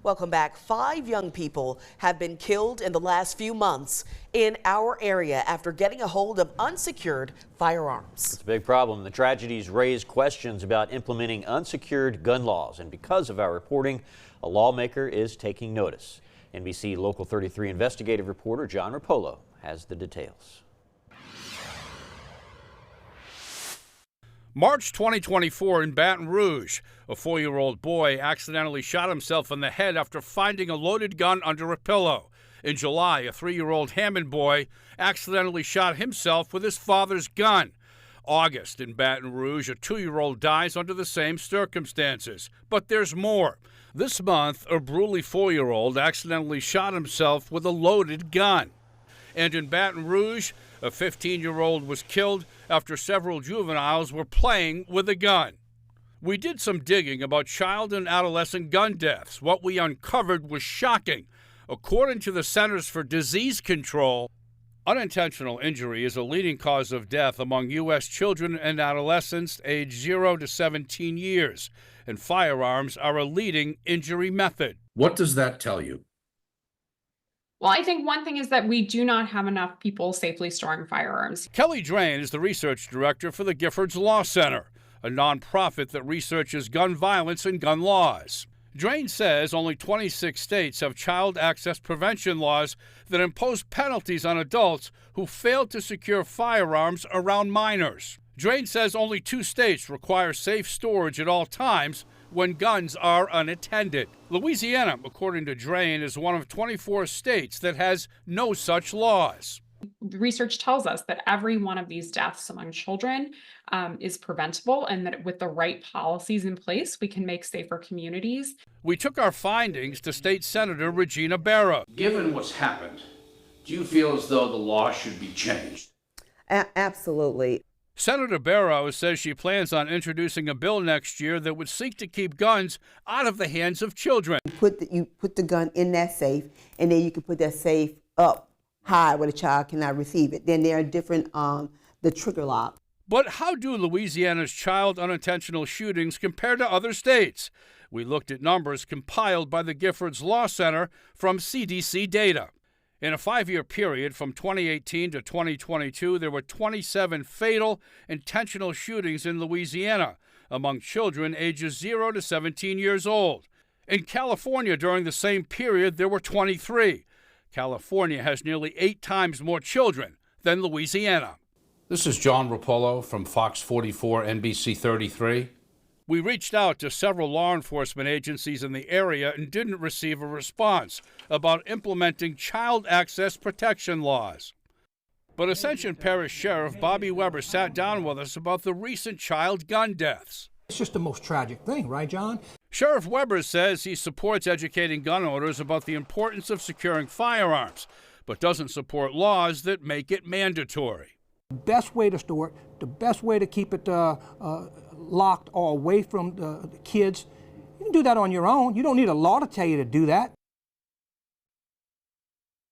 Welcome back. 5 young people have been killed in the last few months in our area after getting a hold of unsecured firearms. It's a big problem. The tragedies raise questions about implementing unsecured gun laws, and because of our reporting, a lawmaker is taking notice. NBC Local 33 investigative reporter John Rapolo has the details. March 2024 in Baton Rouge, a 4-year-old boy accidentally shot himself in the head after finding a loaded gun under a pillow. In July, a 3-year-old Hammond boy accidentally shot himself with his father's gun. August in Baton Rouge, a 2-year-old dies under the same circumstances. But there's more. This month, a brutally 4-year-old accidentally shot himself with a loaded gun. And in Baton Rouge, a 15-year-old was killed after several juveniles were playing with a gun. We did some digging about child and adolescent gun deaths. What we uncovered was shocking. According to the Centers for Disease Control, unintentional injury is a leading cause of death among U.S. children and adolescents aged 0 to 17 years, and firearms are a leading injury method. What does that tell you? Well, I think one thing is that we do not have enough people safely storing firearms. Kelly Drain is the research director for the Giffords Law Center, a nonprofit that researches gun violence and gun laws. Drain says only 26 states have child access prevention laws that impose penalties on adults who fail to secure firearms around minors. Drain says only 2 states require safe storage at all times when guns are unattended. Louisiana, according to Drain, is one of 24 states that has no such laws. Research tells us that every one of these deaths among children is preventable, and that with the right policies in place, we can make safer communities. We took our findings to State Senator Regina Barrow. Given what's happened, do you feel as though the law should be changed? Absolutely. Senator Barrow says she plans on introducing a bill next year that would seek to keep guns out of the hands of children. You put the gun in that safe, and then you can put that safe up high where the child cannot receive it. Then there are different, the trigger lock. But how do Louisiana's child unintentional shootings compare to other states? We looked at numbers compiled by the Giffords Law Center from CDC data. In a 5-year period from 2018 to 2022, there were 27 fatal intentional shootings in Louisiana among children ages 0 to 17 years old. In California during the same period, there were 23. California has nearly 8 times more children than Louisiana. This is John Rapolo from Fox 44, NBC 33. We reached out to several law enforcement agencies in the area and didn't receive a response about implementing child access protection laws. But Ascension Parish Sheriff Bobby Weber sat down with us about the recent child gun deaths. It's just the most tragic thing, right, John? Sheriff Weber says he supports educating gun owners about the importance of securing firearms, but doesn't support laws that make it mandatory. The best way to store it, the best way to keep it locked or away from the kids, you can do that on your own. You don't need a law to tell you to do that.